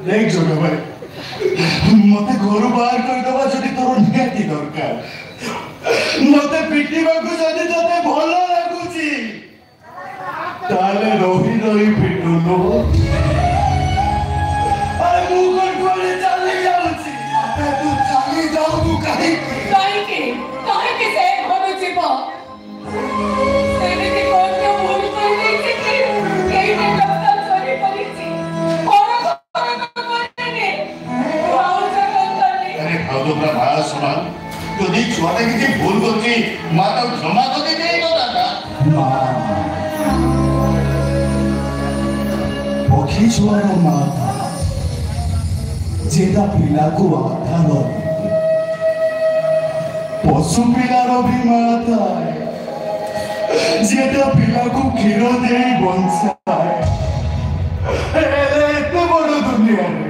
देख जोग भाई मत घर बाहर करदबा जदि तोर नियति दरकार मत पिटिबा को जदि तते भलो लागुची ताले रही रही पिटुलो अरे मु कोन कोले चली जाउची अबे तू चली जाऊ तू काहे के से भलो जीवा सेने कोन के भूल कर दे के कई ने लगता चोरी करिची भाई समान যদি ছোটে কিছু ভুল করছি মা তো ক্ষমা করে দেই তো দাদা মা পক্ষী ছোয়ার মাতা যেটা পিলাকু আধার পশু পিলার অভিমাতা যেটা পিলাকু ক্ষীর দেই বঞ্চায় এত বড় দুনিয়ারে